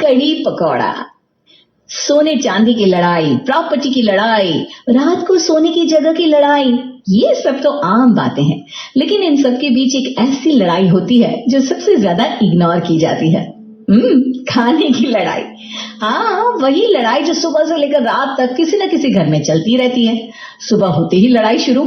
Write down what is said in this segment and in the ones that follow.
कढ़ी पकौड़ा, सोने चांदी की लड़ाई, प्रॉपर्टी की लड़ाई, रात को सोने की जगह की लड़ाई, ये सब तो आम बातें हैं। लेकिन इन सब के बीच एक ऐसी लड़ाई होती है जो सबसे ज्यादा इग्नोर की जाती है। खाने की लड़ाई। हाँ, वही लड़ाई जो सुबह से लेकर रात तक किसी न किसी घर में चलती रहती है। सुबह होते ही लड़ाई शुरू,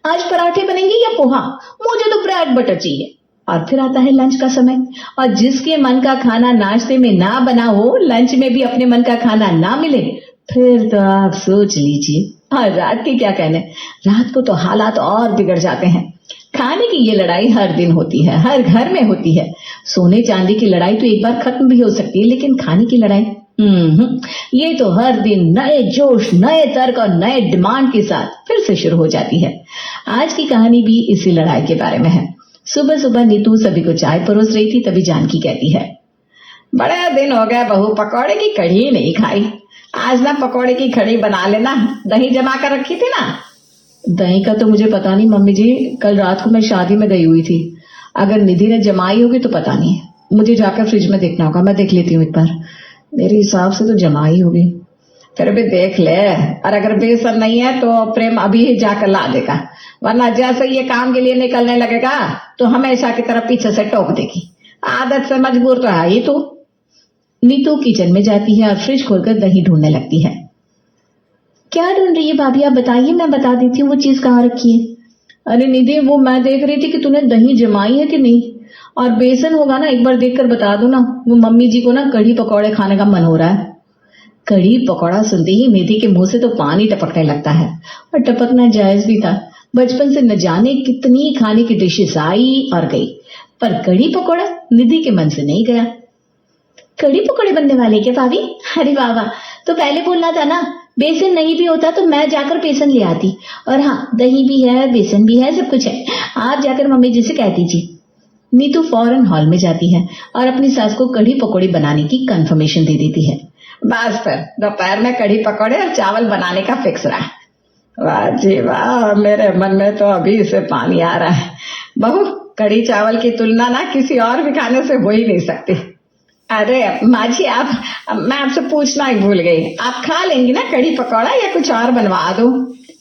आज पराठे बनेंगे या पोहा, मुझे तो ब्रेड बटर चाहिए। और फिर आता है लंच का समय, और जिसके मन का खाना नाश्ते में ना बना हो, लंच में भी अपने मन का खाना ना मिले, फिर तो आप सोच लीजिए। और रात के क्या कहने, रात को तो हालात और बिगड़ जाते हैं। खाने की ये लड़ाई हर दिन होती है, हर घर में होती है। सोने चांदी की लड़ाई तो एक बार खत्म भी हो सकती है, लेकिन खाने की लड़ाई ये तो हर दिन नए जोश, नए तर्क और नए डिमांड के साथ फिर से शुरू हो जाती है। आज की कहानी भी इसी लड़ाई के बारे में है। सुबह सुबह नीतू सभी को चाय परोस रही थी, तभी जानकी कहती है, बड़ा दिन हो गया बहू, पकौड़े की कढ़ी नहीं खाई। आज ना पकौड़े की कढ़ी बना लेना, दही जमा कर रखी थी ना। दही का तो मुझे पता नहीं मम्मी जी, कल रात को मैं शादी में गई हुई थी। अगर निधि ने जमाई होगी तो पता नहीं, मुझे जाकर फ्रिज में देखना होगा, मैं देख लेती हूँ एक बार। मेरे हिसाब से तो जमाई होगी, फिर भी देख ले। और अगर बेसन नहीं है तो प्रेम अभी ही जाकर ला देगा, वरना जैसे ये काम के लिए निकलने लगेगा तो हमेशा की तरफ पीछे से टोक देगी। आदत से मजबूर तो है ही तू। नीतू किचन में जाती है और फ्रिज खोलकर दही ढूंढने लगती है। क्या ढूंढ रही है भाभी, आप बताइए, मैं बता देती हूँ वो चीज कहाँ रखी है। अरे निधि, वो मैं देख रही थी कि तूने दही जमाई है कि नहीं, और बेसन होगा ना, एक बार देखकर बता दो ना। वो मम्मी जी को ना कढ़ी पकौड़े खाने का मन हो रहा है। कढ़ी पकौड़ा सुनते ही निधि के मुंह से तो पानी टपकने लगता है, और टपकना जायज भी था। बचपन से न जाने कितनी खाने की डिशेस आई और गई, पर कढ़ी पकौड़ा निधि के मन से नहीं गया। कढ़ी पकौड़े बनने वाले क्या भाभी? अरे वाह वाह, तो पहले बोलना था ना। बेसन नहीं भी होता तो मैं जाकर बेसन ले आती। और हाँ, दही भी है, बेसन भी है, सब कुछ है। आप जाकर मम्मी जी से कह दीजिए। नीतू फौरन हॉल में जाती है और अपनी सास को कढ़ी पकौड़ी बनाने की कंफर्मेशन दे देती है। बस फिर दोपहर में कढ़ी पकौड़े और चावल बनाने का फिक्स रहा। वाह जी वाह, मेरे मन में तो अभी से पानी आ रहा है। बहू, कढ़ी चावल की तुलना ना किसी और भी खाने से हो ही नहीं सकती। अरे माँ जी, मैं आपसे पूछना ही भूल गई, आप खा लेंगी ना कढ़ी पकौड़ा या कुछ और बनवा दूं?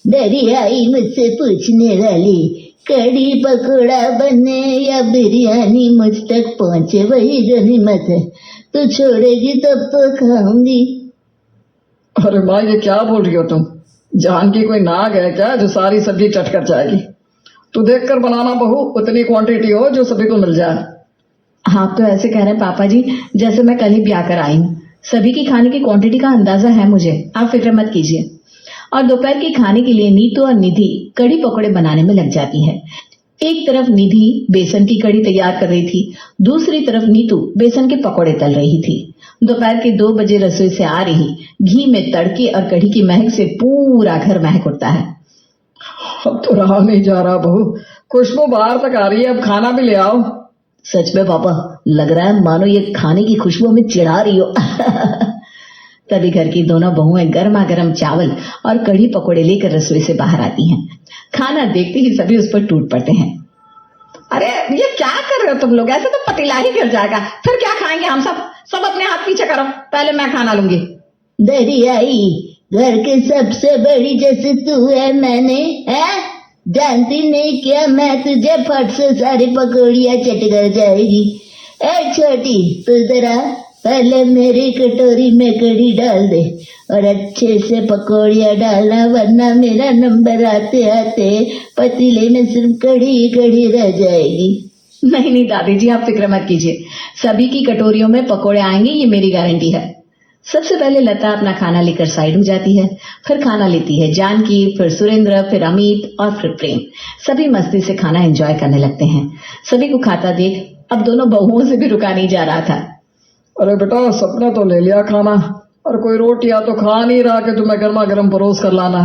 डरी आई मुझसे पूछने वाली, कढ़ी पकौड़ा बने या बिरयानी मुझ तक पहुंचे वही गनीमत है, तो छोड़ेगी तब तो खाऊंगी। अरे माँ, ये क्या बोल रही हो तुम? जान की कोई नाग है क्या जो सारी सब्जी चट कर जाएगी? तू देख कर बनाना बहू, उतनी क्वांटिटी हो जो सभी को मिल जाए। आप तो ऐसे कह रहे हैं पापा जी जैसे मैं कल ही ब्याह कर आई हूँ। सभी की खाने की क्वांटिटी का अंदाजा है मुझे, आप फिक्र मत कीजिए। और दोपहर के खाने के लिए नीतू और निधि कढ़ी पकौड़े बनाने में लग जाती है। एक तरफ निधि बेसन की कढ़ी तैयार कर रही थी, दूसरी तरफ नीतू बेसन के पकौड़े तल रही थी। दोपहर के 2 बजे रसोई से आ रही घी में तड़के और कढ़ी की महक से पूरा घर महक उठता है। अब तो रहा नहीं जा रहा बहू, खुशबू बाहर तक आ रही है, अब खाना भी ले आओ। सच में पापा, लग रहा है मानो ये खाने की खुशबू हमें चिढ़ा रही हो। तभी घर की दोनों बहुएं गर्मा गर्म चावल और कढ़ी पकौड़े लेकर रसोई से बाहर आती हैं। खाना देखते ही सभी उस पर टूट पड़ते हैं। अरे ये क्या कर रहे हो तुम लोग, ऐसे तो पतीला ही गिर जाएगा, फिर क्या खाएंगे हम सब? सब अपने हाथ पीछे करो, पहले मैं खाना लूंगी। डरी आई, घर के सबसे बड़ी जैसे तू है, मैंने है जानती नहीं क्या मैं तुझे फट से सारी पकौड़ियाँ चट कर जाएगी। ए छोटी, तू जरा पहले मेरी कटोरी में कढ़ी डाल दे और अच्छे से पकौड़ियाँ डालना, वरना मेरा नंबर आते आते पतीले में सिर्फ कढ़ी कढ़ी रह जाएगी। नहीं नहीं दादी जी, आप फिक्र मत कीजिए, सभी की कटोरियों में पकौड़े आएंगे, ये मेरी गारंटी है। सबसे पहले लता अपना खाना लेकर साइड हो जाती है, फिर खाना लेती है जानकी, फिर सुरेंद्र, फिर अमित और फिर प्रेम। सभी मस्ती से खाना एंजॉय करने लगते हैं। सभी को खाता देख अब दोनों बहुओं से भी रुका नहीं जा रहा था। अरे बेटा, सपना तो ले लिया खाना, और कोई रोटियां तो खा नहीं रहा कि तुम्हें गर्मा गर्म परोस कर लाना।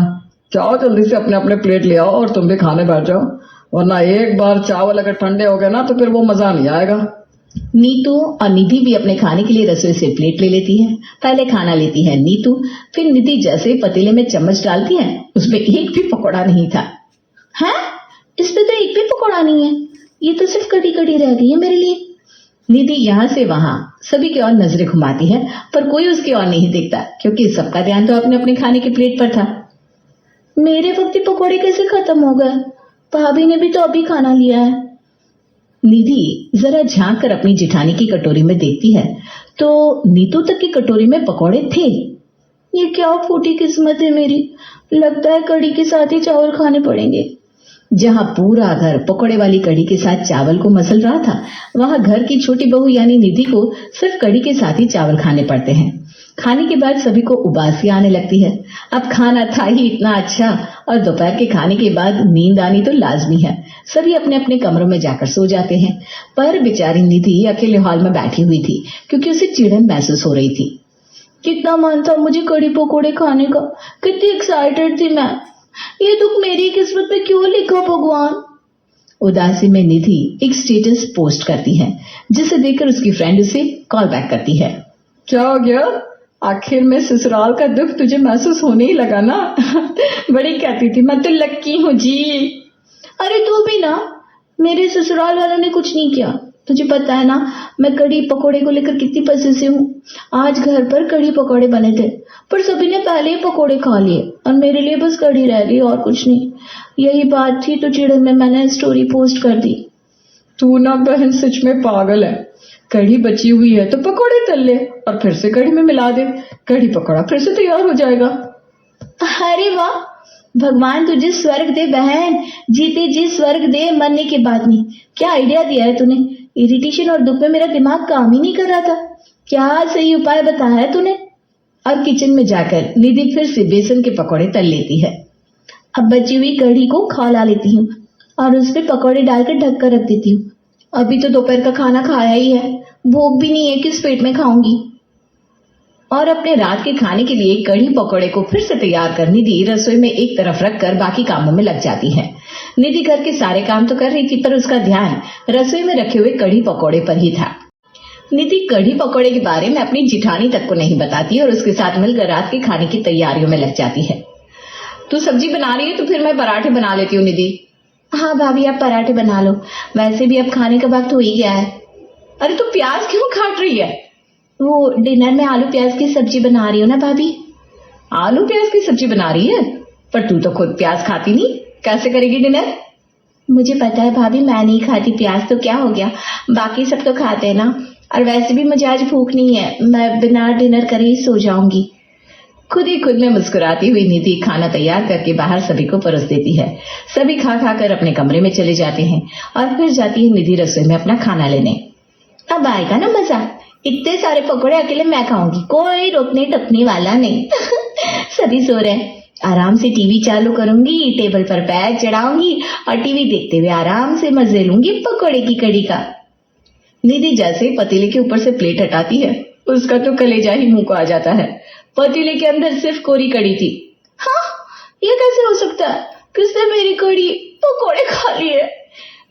जाओ जल्दी से अपने अपने प्लेट ले आओ और तुम भी खाने बैठ जाओ, वरना एक बार चावल अगर ठंडे हो गए ना तो फिर वो मजा नहीं आएगा। नीतू और निधि भी अपने खाने के लिए रसोई से प्लेट ले लेती है। पहले खाना लेती है नीतू, फिर निधि जैसे ही पतीले में चम्मच डालती है उसमें एक भी पकौड़ा नहीं था। हैं? इसमें तो एक भी पकौड़ा नहीं है, ये तो सिर्फ कड़ी कड़ी रह गई है मेरे लिए। निधि यहाँ से वहां सभी की ओर नजरें घुमाती है, पर कोई उसकी ओर नहीं देखता क्योंकि सबका ध्यान तो अपने अपने खाने की प्लेट पर था। मेरे वक्त पकोड़े कैसे खत्म हो गए? भाभी ने भी तो अभी खाना लिया है। निधि जरा झांक कर अपनी जिठानी की कटोरी में देखती है तो नीतू तक की कटोरी में पकोड़े थे। ये क्या फूटी किस्मत है मेरी, लगता है कड़ी के साथ ही चावल खाने पड़ेंगे। जहां पूरा घर पकोड़े वाली कड़ी के साथ चावल को मसल रहा था, वहां घर की छोटी बहू यानी निधि को सिर्फ कड़ी के साथ ही चावल खाने पड़ते हैं। खाने के बाद सभी को उबासी आने लगती है। अब खाना था ही इतना अच्छा और दोपहर के खाने के बाद नींद आनी तो लाजमी है। सभी अपने अपने कमरों में जाकर सो जाते हैं, पर बेचारी निधि अकेले हॉल में बैठी हुई थी क्योंकि उसे चिड़न महसूस हो रही थी। कितना मन था मुझे कड़ी पकोड़े खाने का, कितनी एक्साइटेड थी मैं। ये दुख मेरी किस्मत में क्यों लिखा भगवान। उदासी में निधि एक स्टेटस पोस्ट करती है जिसे देखकर उसकी फ्रेंड उसे कॉल बैक करती है। क्या हो गया? आखिर में ससुराल का दुख तुझे महसूस होने ही लगा ना? बड़ी कहती थी मैं तो लक्की हूँ जी। अरे तू भी ना, मेरे ससुराल वालों ने कुछ नहीं किया। तुझे पता है ना मैं कड़ी पकोड़े को लेकर कितनी पसेसी हूँ। आज घर पर कड़ी पकोड़े बने थे पर सभी ने पहले ही पकोड़े खा लिए और मेरे लिए बस कड़ी रह गई और कुछ नहीं। यही बात थी तो चिड़न में मैंने स्टोरी पोस्ट कर दी। तू ना बहन सच में पागल है। कड़ी बची हुई है तो पकोड़े तल ले और फिर से कड़ी में मिला दे, कड़ी पकोड़ा फिर से तैयार हो जाएगा। अरे वाह, भगवान तुझे स्वर्ग दे बहन, जीते जी स्वर्ग दे, मरने के बाद नहीं। क्या आइडिया दिया है तूने। इरिटेशन और दुख में मेरा दिमाग काम ही नहीं कर रहा था। क्या सही उपाय बताया है तूने। और किचन में जाकर निधि फिर से बेसन के पकोड़े तल लेती है। अब बची हुई कढ़ी को खौला लेती हूँ और उस पर पकोड़े डालकर ढक कर रख देती हूँ। अभी तो दोपहर का खाना खाया ही है, भूख भी नहीं है, किस पेट में खाऊंगी। और अपने रात के खाने के लिए कढ़ी पकोड़े को फिर से तैयार कर निधि रसोई में एक तरफ रखकर बाकी कामों में लग जाती है। निधि घर के सारे काम तो कर रही थी पर उसका ध्यान रसोई में रखे हुए कढ़ी पकोड़े पर ही था। निधि कढ़ी पकोड़े के बारे में अपनी जिठानी तक को नहीं बताती और उसके साथ मिलकर रात के खाने की तैयारियों में लग जाती है। तू सब्जी बना रही है तो फिर मैं पराठे बना लेती हूँ निधि। हाँ भाभी आप पराठे बना लो, वैसे भी अब खाने का वक्त हो ही गया है। अरे तू प्याज क्यों काट रही है? वो डिनर में आलू प्याज की सब्जी बना रही हो ना भाभी। आलू प्याज की सब्जी बना रही है? पर तू तो खुद प्याज खाती नहीं, कैसे करेगी डिनर? मुझे पता है भाभी, मैं नहीं खाती प्याज तो क्या हो गया, बाकी सब तो खाते हैं ना। और वैसे भी मुझे आज भूख नहीं है, मैं बिना डिनर करे ही सो जाऊंगी। खुद ही खुद में मुस्कुराती हुई निधि खाना तैयार करके बाहर सभी को परोस देती है। सभी खा खा कर अपने कमरे में चले जाते हैं और फिर जाती है निधि रसोई में अपना खाना लेने। अब आएगा ना मजा, इतने सारे पकोड़े अकेले मैं खाऊंगी, कोई रोकने टोकने वाला नहीं। सभी सो रहे हैं, आराम से टीवी चालू करूंगी, टेबल पर पैर चढ़ाऊंगी और टीवी देखते हुए आराम से मजे लूंगी पकोड़े की कड़ी का। निधि जैसे पतीले के ऊपर से प्लेट हटाती है उसका तो कलेजा ही मुंह को आ जाता है। पतीले के अंदर सिर्फ कोरी कड़ी थी। हाँ, ये कैसे हो सकता है, किसने मेरी कड़ी पकोड़े खा लिए।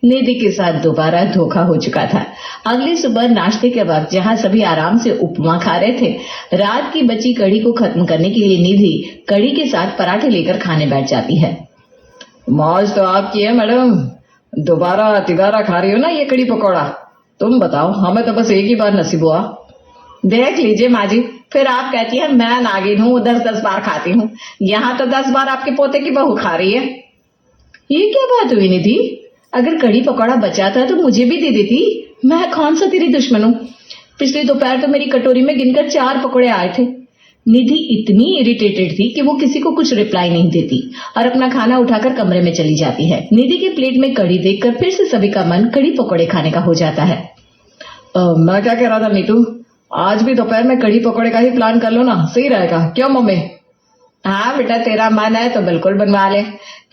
निधि के साथ दोबारा धोखा हो चुका था। अगली सुबह नाश्ते के वक्त जहां सभी आराम से उपमा खा रहे थे, रात की बची कड़ी को खत्म करने के लिए निधि कड़ी के साथ पराठे लेकर खाने बैठ जाती है। मौज तो आपकी है मैडम, दोबारा तिबारा खा रही हो ना ये कड़ी पकौड़ा। तुम बताओ, हमें तो बस एक ही बार नसीब हुआ। देख लीजिए माँ जी, फिर आप कहती है मैं नागिन हूँ, 10-10 बार खाती हूँ। यहाँ तो 10 बार आपके पोते की बहू खा रही है। ये क्या बात हुई निधि, अगर कड़ी पकौड़ा बचा था तो मुझे भी दे देती, मैं कौन सा तेरी दुश्मन हूँ। पिछली दोपहर तो मेरी कटोरी में गिनकर 4 पकौड़े आए थे। निधि इतनी इरिटेटेड थी कि वो किसी को कुछ रिप्लाई नहीं देती और अपना खाना उठाकर कमरे में चली जाती है। निधि के प्लेट में कड़ी देखकर फिर से सभी का मन कड़ी पकौड़े खाने का हो जाता है। मैं क्या कह रहा था नीतू, आज भी दोपहर में कड़ी पकौड़े का ही प्लान कर लो ना, सही रहेगा। क्यों मम्मी? हाँ बेटा, तेरा मन है तो बिल्कुल बनवा ले,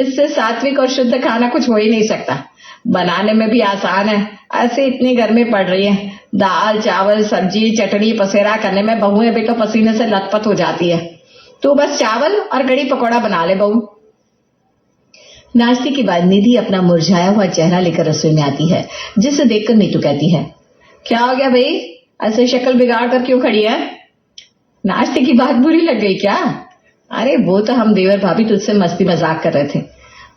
इससे सात्विक और शुद्ध खाना कुछ हो ही नहीं सकता। बनाने में भी आसान है, ऐसे इतनी गर्मी पड़ रही है, दाल चावल सब्जी चटनी पसेरा करने में बहुएं भी तो पसीने से लथपथ हो जाती है। तू बस चावल और कड़ी पकौड़ा बना ले बहू। नाश्ते के बाद निधि अपना मुरझाया हुआ चेहरा लेकर रसोई में आती है, जिसे देखकर नीतू कहती है, क्या हो गया भाई, ऐसे शक्ल बिगाड़ कर क्यों खड़ी है? नाश्ते की बात बुरी लग गई क्या? अरे वो तो हम देवर भाभी तुझसे मस्ती मजाक कर रहे थे,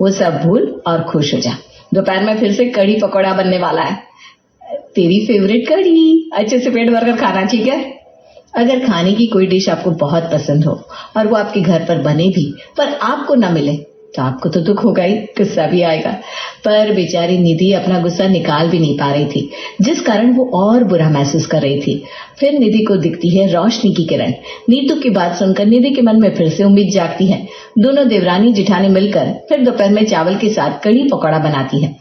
वो सब भूल और खुश हो जा। दोपहर में फिर से कड़ी पकौड़ा बनने वाला है। तेरी फेवरेट कढ़ी। अच्छे से पेट भरकर खाना, ठीक है। अगर खाने की कोई डिश आपको बहुत पसंद हो और वो आपके घर पर बने भी पर आपको ना मिले तो आपको तो दुख होगा ही, गुस्सा भी आएगा। पर बेचारी निधि अपना गुस्सा निकाल भी नहीं पा रही थी, जिस कारण वो और बुरा महसूस कर रही थी। फिर निधि को दिखती है रोशनी की किरण। नीतू की बात सुनकर निधि के मन में फिर से उम्मीद जागती है। दोनों देवरानी जेठानी मिलकर फिर दोपहर में चावल के साथ कढ़ी पकौड़ा बनाती है।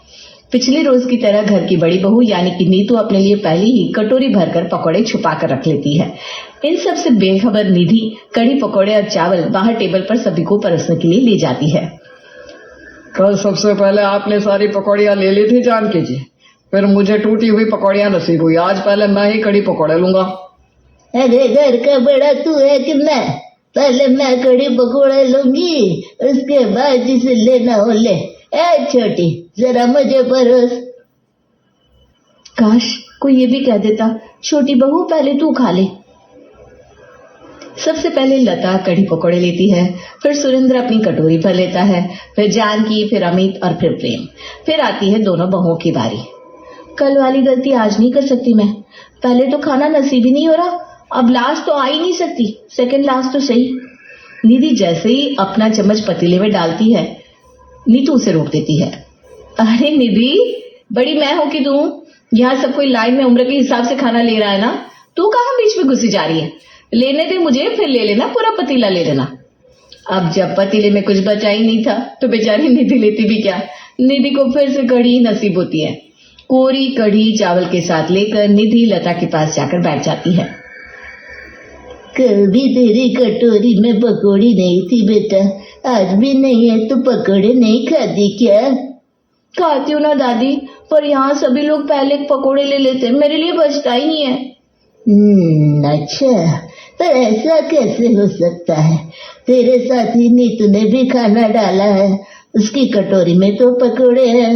पिछले रोज की तरह घर की बड़ी बहू यानी कि नीतू अपने लिए पहले ही कटोरी भरकर पकौड़े छुपा कर रख लेती है। इन सब से बेखबर निधि कढ़ी पकौड़े और चावल बाहर टेबल पर सभी को परोसने के लिए ले जाती है। कल सबसे पहले आपने सारी पकौड़ियाँ ले ली थी जानकी जी, फिर मुझे टूटी हुई पकौड़ियाँ नसीब हुई। आज पहले मैं ही कढ़ी पकौड़े लूंगा। अरे घर का बड़ा तू है कि मैं? पहले मैं कढ़ी पकौड़े लूंगी, उसके बाद जिसे लेना हो ले। ए छोटी, जरा मुझे परोस। काश कोई ये भी कह देता, छोटी बहू पहले तू खा ले। सबसे पहले लता कढ़ी पकौड़े लेती है, फिर सुरेंद्र अपनी कटोरी भर लेता है, फिर जानकी, फिर अमित और फिर प्रेम। फिर आती है दोनों बहुओं की बारी। कल वाली गलती आज नहीं कर सकती मैं। पहले तो खाना नसीब ही नहीं हो रहा, अब लास्ट तो आ ही नहीं सकती, सेकंड लास्ट तो सही। निधि जैसे ही अपना चम्मच पतीले में डालती है, नीतू उसे रोक देती है। अरे निधि, बड़ी मैं हूं कि तू? यहाँ सब कोई लाइन में उम्र के हिसाब से खाना ले रहा है ना, तू कहाँ बीच में घुसी जा रही है? लेने दे मुझे, फिर ले लेना, पूरा पतीला ले लेना। अब जब पतीले में कुछ बचा ही नहीं था तो बेचारी निधि लेती भी क्या। निधि को फिर से कढ़ी नसीब होती है। कोरी कढ़ी चावल के साथ लेकर निधि लता के पास जाकर बैठ जाती है। कल भी तेरी कटोरी में पकौड़ी नहीं थी बेटा, आज भी नहीं है तो पकौड़े नहीं खाती क्या? खाती हूँ ना दादी, पर यहाँ सभी लोग पहले पकौड़े ले लेते, मेरे लिए बचता ही नहीं है। अच्छा, पर ऐसा कैसे हो सकता है? तेरे साथी नीतू ने भी खाना डाला है, उसकी कटोरी में तो पकौड़े हैं।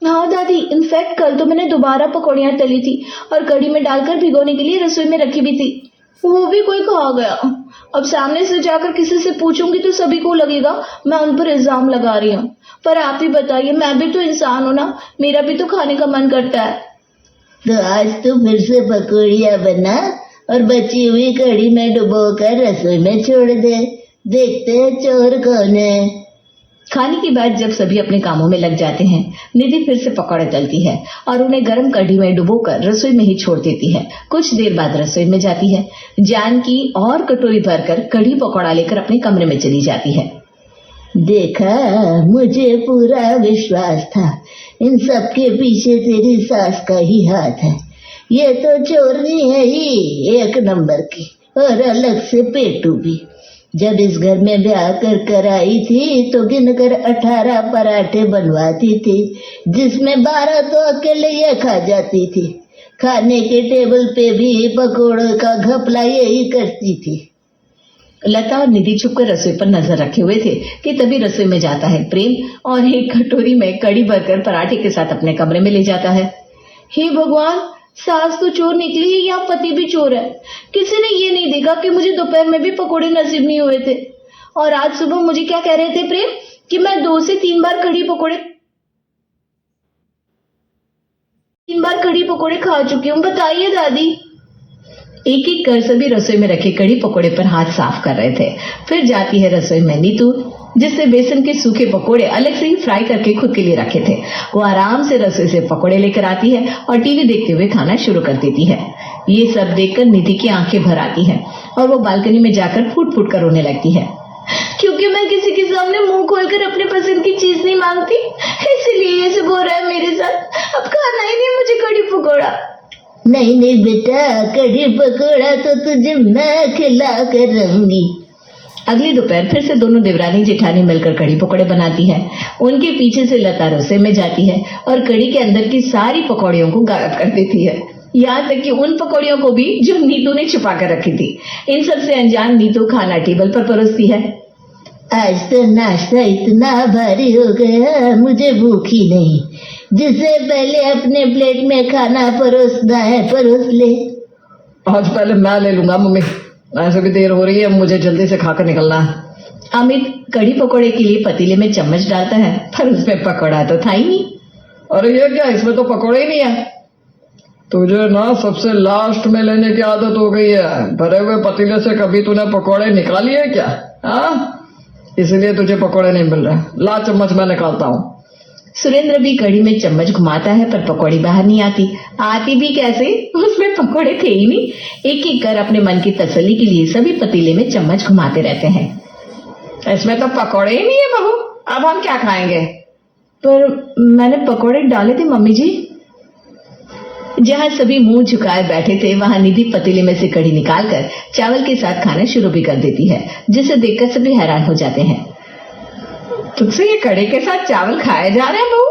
हाँ दादी, इनफैक्ट कल तो मैंने दोबारा पकौड़ियाँ तली थी और कढ़ी में डालकर भिगोने के लिए रसोई में रखी भी थी, वो भी कोई खा गया। अब सामने से जाकर किसी से पूछूंगी तो सभी को लगेगा मैं उन पर इल्जाम लगा रही हूँ। पर आप ही बताइए, मैं भी तो इंसान हूँ ना, मेरा भी तो खाने का मन करता है। तो आज तो फिर से पकौड़ियाँ बना और बची हुई कढ़ी में डुबोकर रसोई में छोड़ दे, देखते हैं चोर कौन है। खाने के बाद जब सभी अपने कामों में लग जाते हैं, निधि फिर से पकौड़े तलती है और उन्हें गर्म कढ़ी में डुबोकर रसोई में ही छोड़ देती है। कुछ देर बाद रसोई में जाती है जानकी और कटोरी भरकर कढ़ी पकौड़ा लेकर अपने कमरे में चली जाती है। देखा, मुझे पूरा विश्वास था इन सब के पीछे तेरी सास का ही हाथ है। ये तो चोरनी है ही एक नंबर की, और अलग से पेटू भी। जब इस घर में ब्याह कर आई थी तो गिनकर 18 पराठे बनवाती थी, जिसमें 12 तो अकेले ये खा जाती थी। खाने के टेबल पे भी पकौड़ों का घपला यही करती थी। लता और निधि छुपकर रसोई पर नजर रखे हुए थे कि तभी रसोई में जाता है प्रेम और एक कटोरी में कढ़ी भरकर पराठे के साथ अपने कमरे में ले जाता है। हे भगवान, सास तो चोर निकली है या पति भी चोर है। किसी ने ये नहीं देखा कि मुझे दोपहर में भी पकोड़े नसीब नहीं हुए थे, और आज सुबह मुझे क्या कह रहे थे प्रेम कि मैं 2 से 3 बार कढ़ी पकोड़े खा चुकी हूँ। बताइए दादी। एक एक कर सभी रसोई में रखे कढ़ी पकोड़े पर हाथ साफ कर रहे थे। फिर जाती है रसोई में नीतू, जिससे बेसन के सूखे पकोड़े अलग से ही फ्राई करके खुद के लिए रखे थे। वो आराम से रसोई से पकोड़े लेकर आती है और टीवी देखते हुए खाना शुरू कर देती है। ये सब देखकर निधि की आंखें भर आती हैं और वो बालकनी में जाकर फूट फूट कर रोने लगती है। क्योंकि मैं किसी के सामने मुंह खोलकर अपने पसंद की चीज नहीं मांगती, इसलिए ये सब हो रहा है मेरे साथ। अब खाना ही नहीं मुझे कढ़ी पकोड़ा। नहीं बेटा, कढ़ी पकोड़ा तो तुझे मैं खिला कर रहूंगी। अगली दोपहर फिर से दोनों देवरानी जेठानी मिलकर कढ़ी पकौड़े बनाती है। उनके पीछे से लता रसोई में जाती है और कढ़ी के अंदर की सारी पकौड़ियों को गायब कर देती है, यहाँ तक कि उन पकौड़ियों को भी जो नीतू ने छिपा कर रखी थी। इन सबसे अनजान नीतू खाना टेबल पर परोसती है। आज तो नाश्ता इतना भारी हो गया, मुझे भूख ही नहीं। जिसे पहले अपने प्लेट में खाना परोसना है परोस ले। आज पहले मैं ले लूंगा मम्मी, ऐसे भी देर हो रही है, मुझे जल्दी से खाकर निकलना है। अमित कढ़ी पकोड़े के लिए पतीले में चम्मच डालता है, पर उसमें पकोड़ा तो था ही नहीं। अरे ये क्या, इसमें तो पकोड़े ही नहीं है। तुझे ना सबसे लास्ट में लेने की आदत हो गई है। भरे हुए पतीले से कभी तूने पकोड़े निकाली है क्या? हाँ, इसलिए तुझे पकोड़े नहीं मिल रहे। ला चम्मच, मैं निकालता हूँ। सुरेंद्र भी कढ़ी में चम्मच घुमाता है पर पकौड़ी बाहर नहीं आती। आती भी कैसे, उसमें पकौड़े थे ही नहीं। एक एक कर अपने मन की तसल्ली के लिए सभी पतीले में चम्मच घुमाते रहते हैं। इसमें तो पकौड़े ही नहीं है बहू, अब हम क्या खाएंगे? पर मैंने पकौड़े डाले थे मम्मी जी। जहां सभी मुंह झुकाए बैठे थे वहां निधि पतीले में से कढ़ी निकालकर चावल के साथ खाना शुरू भी कर देती है, जिसे देखकर सभी हैरान हो जाते हैं। तुझसे ये कढ़ी के साथ चावल खाए जा रहे हैं बहू?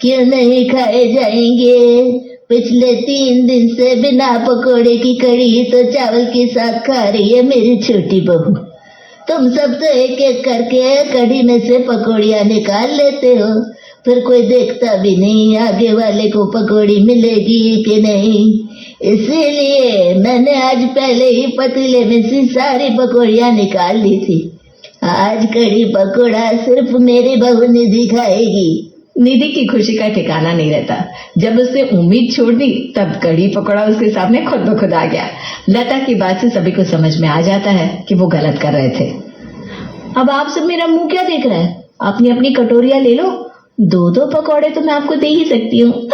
क्यों नहीं खाए जाएंगे? पिछले 3 दिन से बिना पकोड़े की कढ़ी तो चावल के साथ खा रही है मेरी छोटी बहू। तुम सब तो एक एक करके कढ़ी में से पकौड़ियां निकाल लेते हो, फिर कोई देखता भी नहीं आगे वाले को पकौड़ी मिलेगी कि नहीं। इसीलिए मैंने आज पहले ही पतीले में से सारी पकौड़ियां निकाल ली थी। आज कढ़ी पकौड़ा सिर्फ मेरी बहू निधि खाएगी। निधि की खुशी का ठिकाना नहीं रहता। जब उसने उम्मीद छोड़ दी तब कढ़ी पकौड़ा उसके सामने खुद ब खुद आ गया। लता की बात से सभी को समझ में आ जाता है कि वो गलत कर रहे थे। अब आप सब मेरा मुंह क्या देख रहे हैं? अपनी अपनी कटोरियां ले लो, 2-2 पकौड़े तो मैं आपको दे ही सकती हूँ।